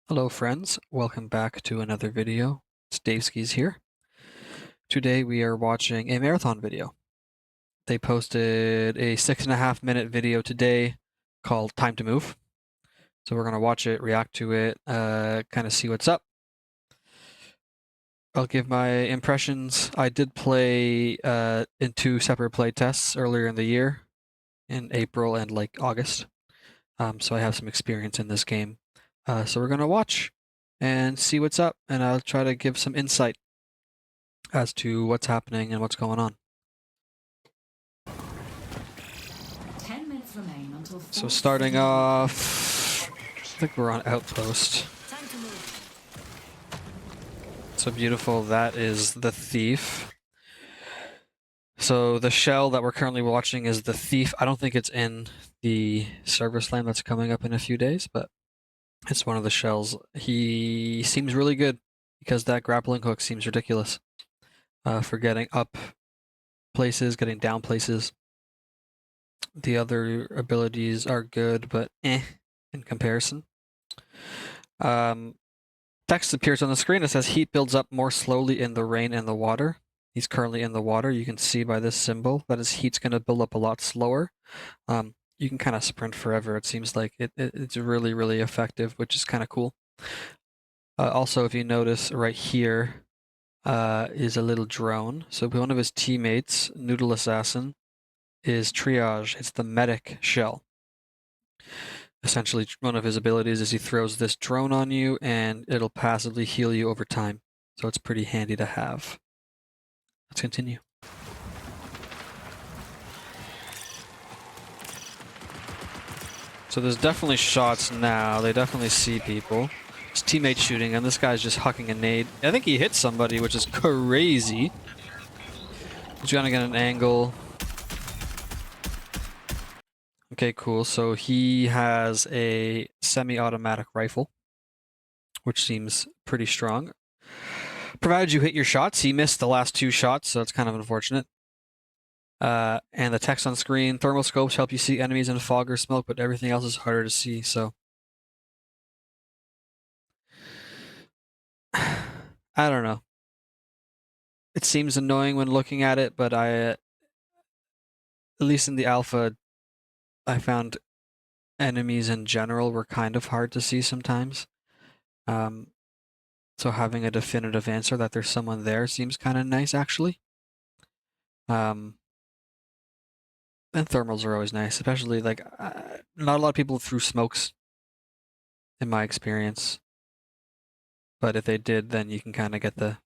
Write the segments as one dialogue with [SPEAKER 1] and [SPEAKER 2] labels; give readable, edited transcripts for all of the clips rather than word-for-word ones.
[SPEAKER 1] Hello friends, welcome back to another video. It's Dave Skis here. Today we are watching a marathon video. They posted a 6.5 minute video today called Time to Move. So we're going to watch it, react to it, kind of see what's up. I'll give my impressions. I did play in 2 separate play tests earlier in the year, in April and like August. So I have some experience in this game. So we're going to watch and see what's up, and I'll try to give some insight as to what's happening and what's going on.
[SPEAKER 2] 10 minutes remain until
[SPEAKER 1] So starting off, I think we're on Outpost.
[SPEAKER 2] Time to move.
[SPEAKER 1] So beautiful, that is the Thief. So the shell that we're currently watching is the Thief. I don't think it's in the server slam that's coming up in a few days, but it's one of the shells. He seems really good because that grappling hook seems ridiculous for getting up places, getting down places. The other abilities are good, but in comparison. Text appears on the screen. It says heat builds up more slowly in the rain and the water. He's currently in the water. You can see by this symbol that his heat's going to build up a lot slower. You can kind of sprint forever. It seems like it's really, really effective, which is kind of cool. Also, if you notice right here is a little drone. So one of his teammates, Noodle Assassin, is Triage. It's the medic shell. Essentially, one of his abilities is he throws this drone on you and it'll passively heal you over time. So it's pretty handy to have. Let's continue. So there's definitely shots now. They definitely see people. His teammate's shooting and this guy's just hucking a nade. I think he hit somebody, which is crazy. He's trying to get an angle. Okay, cool. So he has a semi-automatic rifle, which seems pretty strong. Provided you hit your shots. He missed the last 2 shots, so it's kind of unfortunate. And the text on screen, thermal scopes help you see enemies in fog or smoke, but everything else is harder to see, so... I don't know. It seems annoying when looking at it, but at least in the alpha, I found enemies in general were kind of hard to see sometimes. So having a definitive answer that there's someone there seems kind of nice, actually. And thermals are always nice, especially like not a lot of people threw smokes, in my experience. But if they did, then you can kind of get the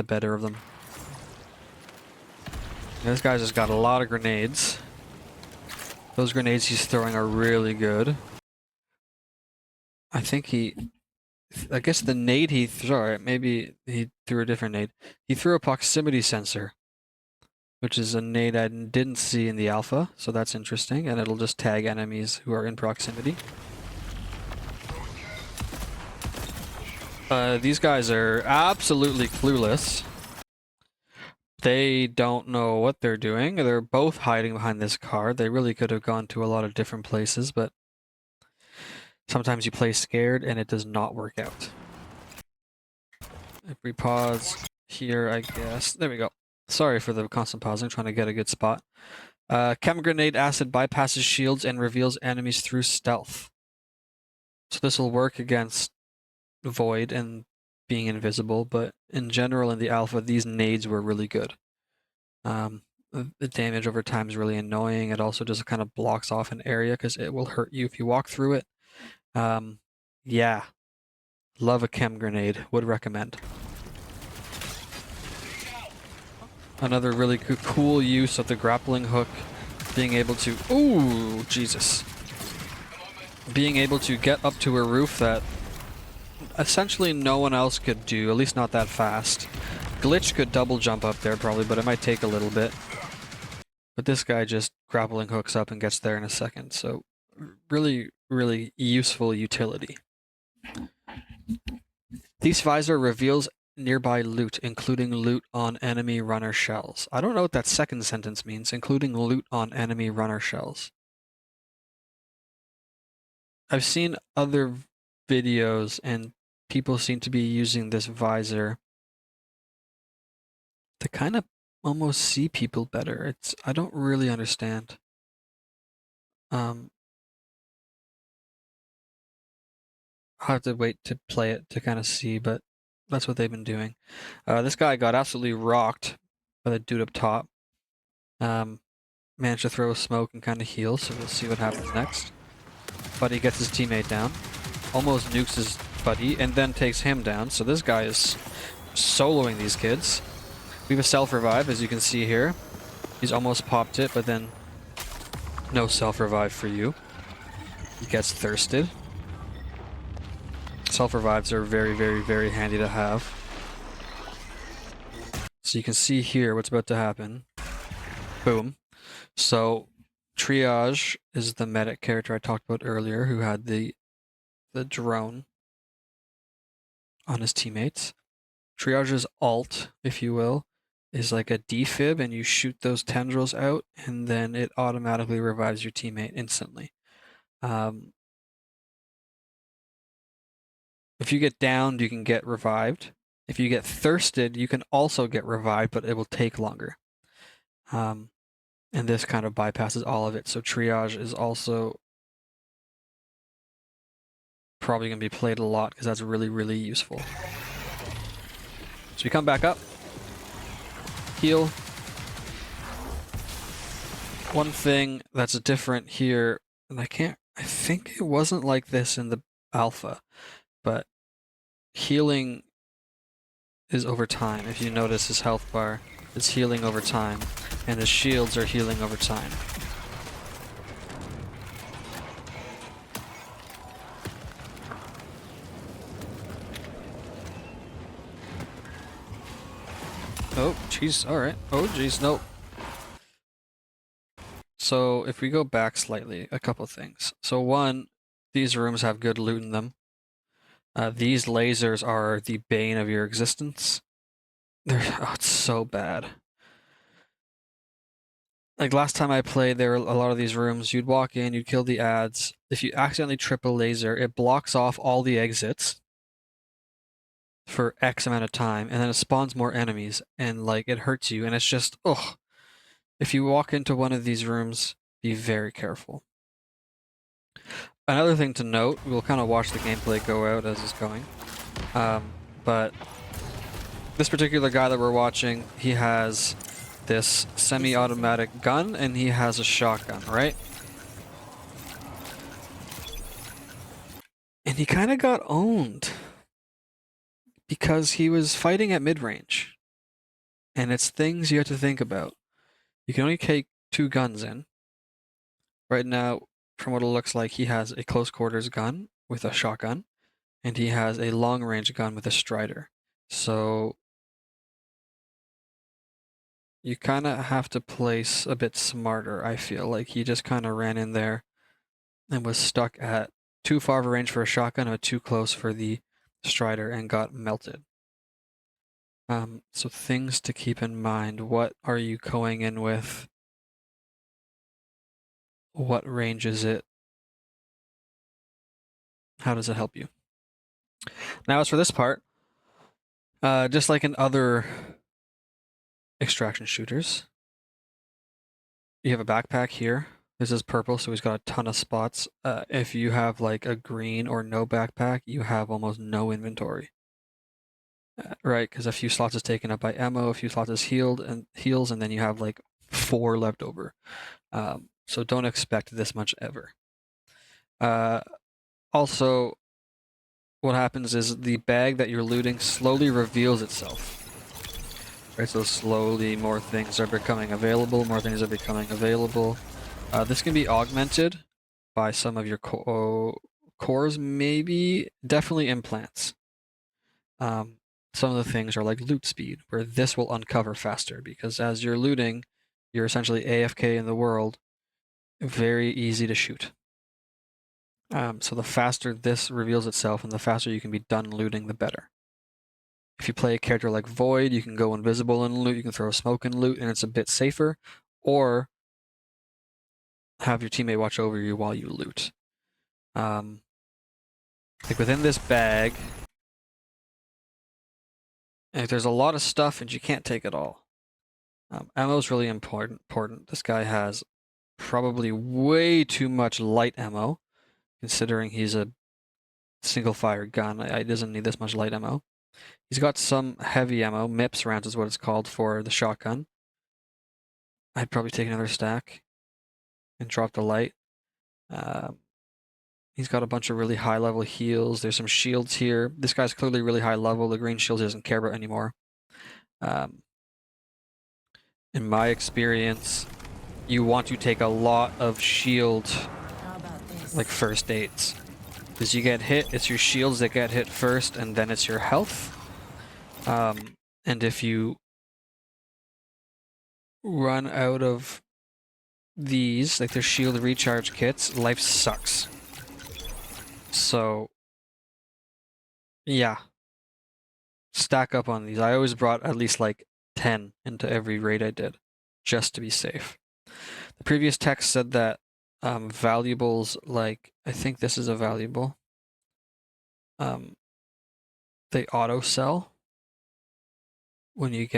[SPEAKER 1] better of them. This guy's just got a lot of grenades. Those grenades he's throwing are really good. I guess the nade he threw, alright, maybe he threw a different nade. He threw a proximity sensor, which is a nade I didn't see in the alpha, so that's interesting, and it'll just tag enemies who are in proximity. These guys are absolutely clueless. They don't know what they're doing. They're both hiding behind this car. They really could have gone to a lot of different places, but sometimes you play scared and it does not work out. If we pause here, I guess. There we go. Sorry for the constant pausing, trying to get a good spot. Chem Grenade Acid bypasses shields and reveals enemies through stealth. So this will work against Void and being invisible, but in general in the alpha, these nades were really good. The damage over time is really annoying. It also just kind of blocks off an area because it will hurt you if you walk through it. Yeah, love a chem grenade. Would recommend. Another really cool use of the grappling hook, being able to... Ooh, Jesus. Being able to get up to a roof that essentially no one else could do, at least not that fast. Glitch could double jump up there probably, but it might take a little bit. But this guy just grappling hooks up and gets there in a second, so really, really useful utility. Thief's Visor reveals nearby loot, including loot on enemy runner shells. I don't know what that second sentence means, including loot on enemy runner shells. I've seen other videos, and people seem to be using this visor to kind of almost see people better. I don't really understand. I'll have to wait to play it to kind of see, but that's what they've been doing. This guy got absolutely rocked by the dude up top. Managed to throw a smoke and kind of heal, so we'll see what happens next. Buddy gets his teammate down, almost nukes his buddy, and then takes him down. So this guy is soloing these kids. We have a self-revive, as you can see here. He's almost popped it, but then no self-revive for you. He gets thirsted. Self-revives are very, very, very handy to have. So you can see here what's about to happen. Boom. So Triage is the medic character I talked about earlier who had the drone on his teammates. Triage's ult, if you will, is like a defib, and you shoot those tendrils out, and then it automatically revives your teammate instantly. If you get downed, you can get revived. If you get thirsted, you can also get revived, but it will take longer. And this kind of bypasses all of it. So Triage is also probably going to be played a lot because that's really, really useful. So we come back up. Heal. One thing that's different here, and I think it wasn't like this in the alpha, but healing is over time. If you notice, his health bar is healing over time, and his shields are healing over time. Oh, jeez, alright. Oh, jeez, nope. So, if we go back slightly, a couple things. So one, these rooms have good loot in them. These lasers are the bane of your existence. It's so bad. Like last time I played, there were a lot of these rooms. You'd walk in, you'd kill the ads. If you accidentally trip a laser, it blocks off all the exits for X amount of time, and then it spawns more enemies, and like it hurts you, and it's just, ugh. If you walk into one of these rooms, be very careful. Another thing to note, we'll kind of watch the gameplay go out as it's going, but this particular guy that we're watching, he has this semi-automatic gun, and he has a shotgun, right? And he kind of got owned because he was fighting at mid-range. And it's things you have to think about. You can only take 2 guns in. Right now, from what it looks like, he has a close quarters gun with a shotgun, and he has a long range gun with a strider. So you kind of have to place a bit smarter, I feel. Like he just kind of ran in there and was stuck at too far of a range for a shotgun or too close for the strider and got melted. So things to keep in mind. What are you going in with? What range is it? How does it help you? Now, as for this part, just like in other extraction shooters, you have a backpack here. This is purple, so he's got a ton of spots. If you have like a green or no backpack, you have almost no inventory. Right, because a few slots is taken up by ammo, a few slots is heals, and then you have like 4 left over. So don't expect this much ever. Also, what happens is the bag that you're looting slowly reveals itself. Right, so slowly more things are becoming available, This can be augmented by some of your cores, maybe, definitely implants. Some of the things are like loot speed, where this will uncover faster, because as you're looting, you're essentially AFK in the world, very easy to shoot. So the faster this reveals itself and the faster you can be done looting, the better. If you play a character like Void, you can go invisible and loot, you can throw smoke and loot, and it's a bit safer, or have your teammate watch over you while you loot. Like within this bag, like there's a lot of stuff and you can't take it all. Ammo is really important. This guy has probably way too much light ammo, considering he's a single fire gun. He doesn't need this much light ammo. He's got some heavy ammo. MIPS rounds is what it's called for the shotgun. I'd probably take another stack and drop the light. He's got a bunch of really high level heals. There's some shields here. This guy's clearly really high level. The green shield he doesn't care about anymore. In my experience, you want to take a lot of shield,
[SPEAKER 2] How about this?
[SPEAKER 1] like first aids. Because you get hit, it's your shields that get hit first, and then it's your health. And if you run out of these, like their shield recharge kits, life sucks. So, yeah. Stack up on these. I always brought at least like 10 into every raid I did, just to be safe. The previous text said that valuables, like, I think this is a valuable, they auto sell when you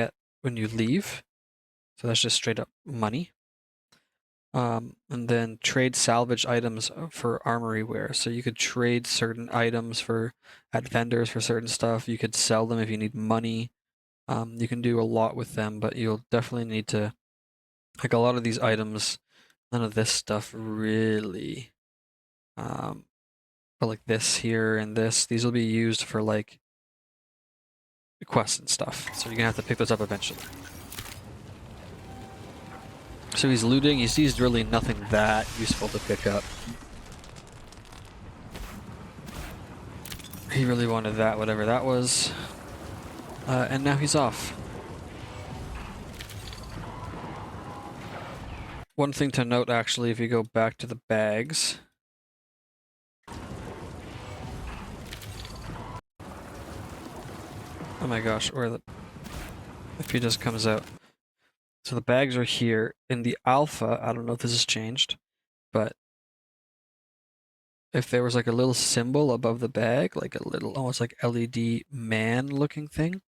[SPEAKER 1] leave. So that's just straight up money. And then trade salvage items for armory wear. So you could trade certain items at vendors for certain stuff. You could sell them if you need money. You can do a lot with them, but you'll definitely need to, like a lot of these items, none of this stuff really. But like this here and these will be used for like quests and stuff. So you're gonna have to pick those up eventually. So he's looting. He sees really nothing that useful to pick up. He really wanted that, whatever that was. And now he's off. One thing to note, actually, if you go back to the bags. Oh my gosh, if he just comes out. So the bags are here. In the alpha, I don't know if this has changed, but if there was like a little symbol above the bag, like a little, almost like LED man looking thing,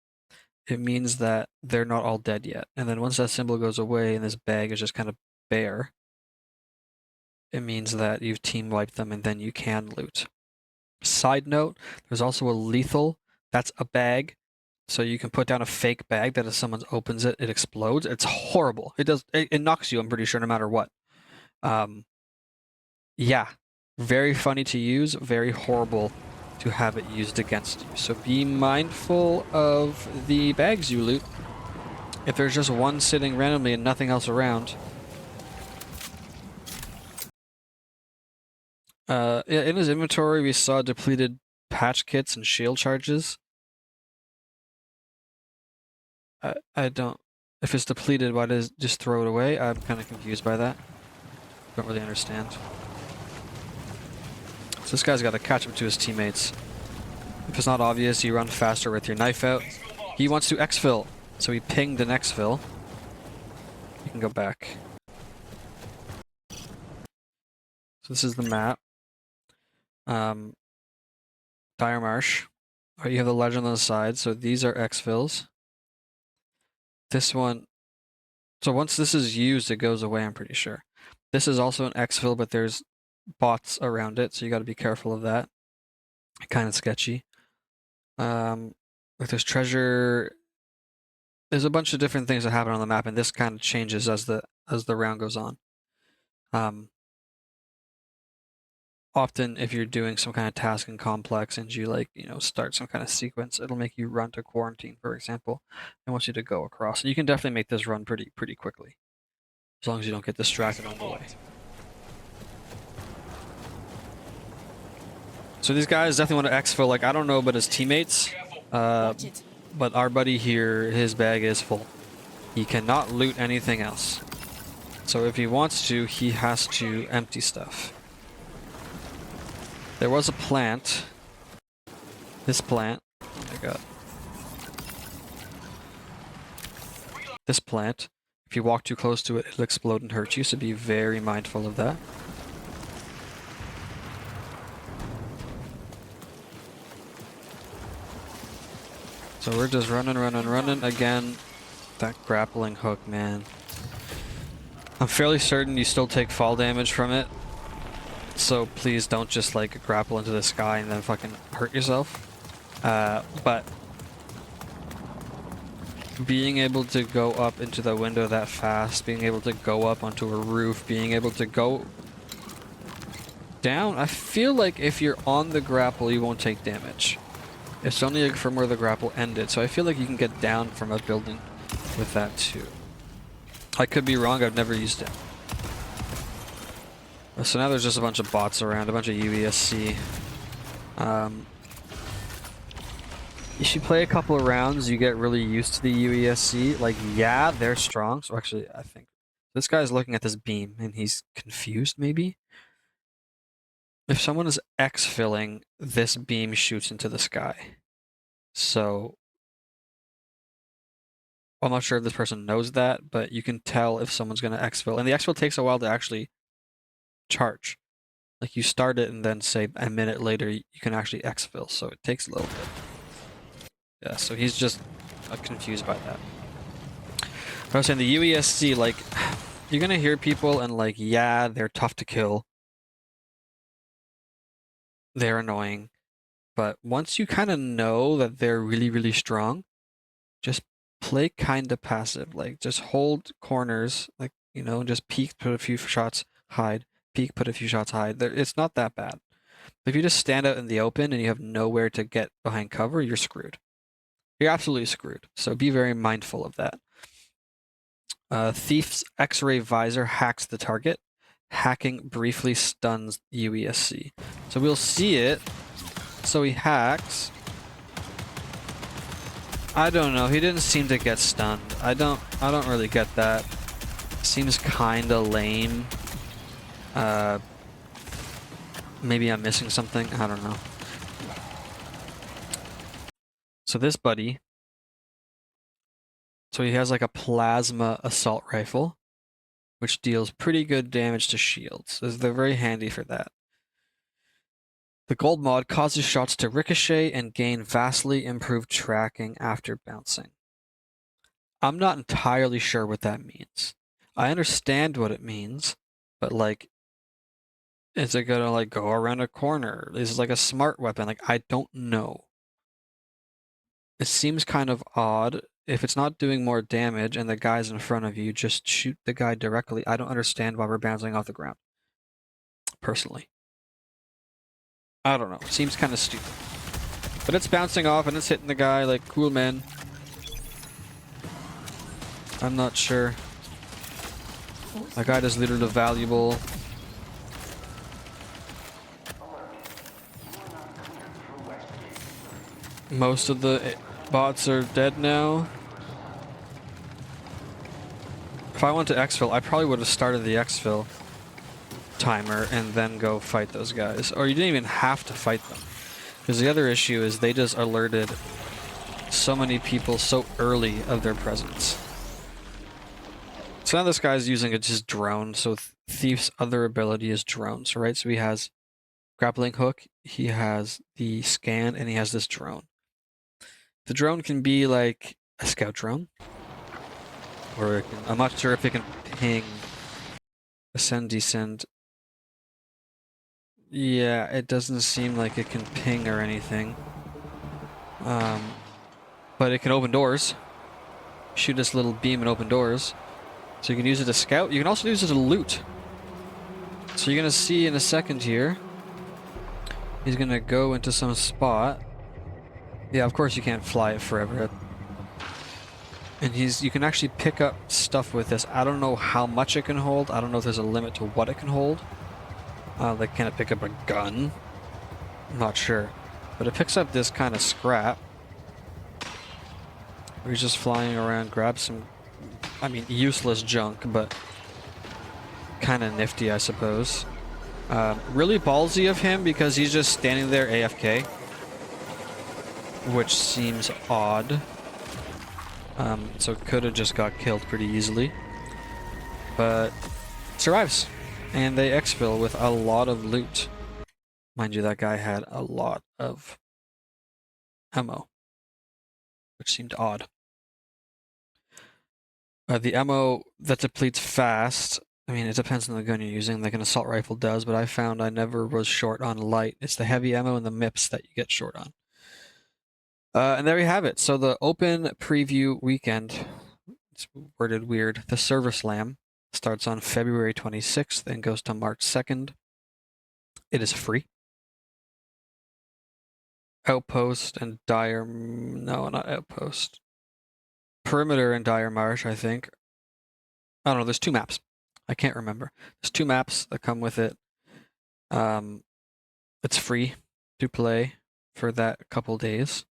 [SPEAKER 1] it means that they're not all dead yet. And then once that symbol goes away and this bag is just kind of bare, it means that you've team wiped them and then you can loot. Side note, there's also a lethal. That's a bag. So you can put down a fake bag that if someone opens it, it explodes. It's horrible. It knocks you, I'm pretty sure, no matter what. Yeah. Very funny to use, very horrible to have it used against you. So be mindful of the bags you loot. If there's just one sitting randomly and nothing else around. In his inventory, we saw depleted patch kits and shield charges. I don't... If it's depleted, why does it just throw it away? I'm kind of confused by that. Don't really understand. So this guy's got to catch up to his teammates. If it's not obvious, you run faster with your knife out. He wants to exfil, so he pinged an exfil. You can go back. So this is the map. Dire Marsh. You have the legend on the side, so these are exfils. This one, so once this is used, it goes away, I'm pretty sure. This is also an exfil, but there's bots around it, so you got to be careful of that. Kind of sketchy. Like there's treasure. There's a bunch of different things that happen on the map, and this kind of changes as the round goes on. Often, if you're doing some kind of task in complex and you start some kind of sequence, it'll make you run to quarantine, for example, and wants you to go across. And you can definitely make this run pretty quickly, as long as you don't get distracted on the way. So these guys definitely want to exfil. Like, I don't know about his teammates, but our buddy here, his bag is full. He cannot loot anything else. So if he wants to, he has to empty stuff. There was a plant. This plant. Oh my god. This plant. If you walk too close to it, it'll explode and hurt you, so be very mindful of that. So we're just running. Again, that grappling hook, man. I'm fairly certain you still take fall damage from it. So please don't just like grapple into the sky and then fucking hurt yourself. But being able to go up into the window that fast, being able to go up onto a roof, being able to go down, I feel like if you're on the grapple, you won't take damage. It's only like from where the grapple ended, so I feel like you can get down from a building with that too. I could be wrong, I've never used it. So now there's just a bunch of bots around, a bunch of UESC. If you play a couple of rounds, you get really used to the UESC. Like, yeah, they're strong. So actually, I think this guy's looking at this beam and he's confused, maybe? If someone is exfilling, this beam shoots into the sky. So I'm not sure if this person knows that, but you can tell if someone's going to exfil. And the exfil takes a while to actually charge. Like, you start it and then, say, a minute later, you can actually exfil. So it takes a little bit. Yeah, so he's just confused by that. I was saying the UESC, like, you're going to hear people and, like, yeah, they're tough to kill. They're annoying. But once you kind of know that they're really, really strong, just play kind of passive. Like, just hold corners, like, you know, just peek, put a few shots, hide. Peek, put a few shots, hide. It's not that bad. If you just stand out in the open and you have nowhere to get behind cover, you're screwed. You're absolutely screwed. So be very mindful of that. Thief's X-ray visor hacks the target. Hacking briefly stuns UESC. So we'll see it. So he hacks. I don't know. He didn't seem to get stunned. I don't really get that. Seems kinda lame. Maybe I'm missing something. I don't know. So this buddy. So he has like a plasma assault rifle, which deals pretty good damage to shields. So they're very handy for that. The gold mod causes shots to ricochet and gain vastly improved tracking after bouncing. I'm not entirely sure what that means. I understand what it means, but like, is it gonna like go around a corner? Is it like a smart weapon? Like, I don't know. It seems kind of odd. If it's not doing more damage and the guy's in front of you, just shoot the guy directly. I don't understand why we're bouncing off the ground. Personally. I don't know. Seems kind of stupid. But it's bouncing off and it's hitting the guy, like, cool, man. I'm not sure. That guy does little valuable. Most of the bots are dead now. If I went to exfil, I probably would have started the exfil timer and then go fight those guys. Or you didn't even have to fight them. Because the other issue is they just alerted so many people so early of their presence. So now this guy's using just drone. So Thief's other ability is drones, right? So he has grappling hook, he has the scan, and he has this drone. The drone can be like a scout drone. Or it can, I'm not sure if it can ping, ascend, descend. Yeah, it doesn't seem like it can ping or anything. But it can open doors. Shoot this little beam and open doors. So you can use it to scout. You can also use it to loot. So you're going to see in a second here. He's going to go into some spot. Yeah, of course you can't fly it forever. And you can actually pick up stuff with this. I don't know how much it can hold. I don't know if there's a limit to what it can hold. Like, can it pick up a gun? I'm not sure. But it picks up this kind of scrap. He's just flying around, grab some, I mean, useless junk, but kind of nifty, I suppose. Really ballsy of him because he's just standing there AFK. Which seems odd. So could have just got killed pretty easily. But survives. And they exfil with a lot of loot. Mind you, that guy had a lot of ammo. which seemed odd. The ammo that depletes fast, I mean, it depends on the gun you're using, like an assault rifle does, but I found I never was short on light. It's the heavy ammo and the MIPS that you get short on. And there you have it. So the open preview weekend, it's worded weird, the Server Slam starts on February 26th and goes to March 2nd. It is free. Outpost and Dire, no, not Outpost. Perimeter and Dire Marsh, I think. I don't know, there's 2 maps. I can't remember. There's 2 maps that come with it. It's free to play for that couple days.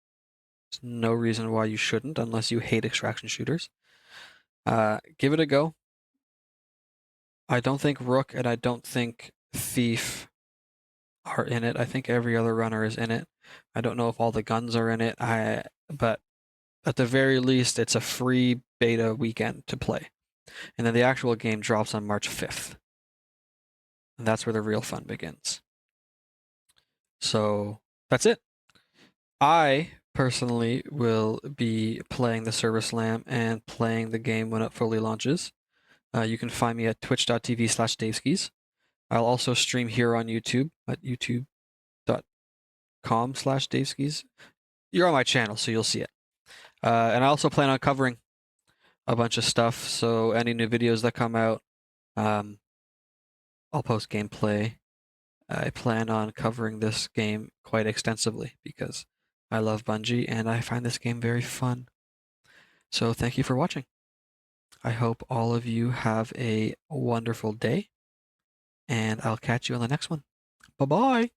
[SPEAKER 1] There's no reason why you shouldn't, unless you hate extraction shooters. Give it a go. I don't think Rook and I don't think Thief are in it. I think every other runner is in it. I don't know if all the guns are in it. But at the very least, it's a free beta weekend to play. And then the actual game drops on March 5th. And that's where the real fun begins. So that's it. I personally will be playing the Server Slam and playing the game when it fully launches. You can find me at twitch.tv/daveskis. I'll also stream here on YouTube at youtube.com/daveskis. You're on my channel, so you'll see it. And I also plan on covering a bunch of stuff, so any new videos that come out, I'll post gameplay. I plan on covering this game quite extensively because I love Bungie and I find this game very fun. So thank you for watching. I hope all of you have a wonderful day, and I'll catch you on the next one. Bye-bye!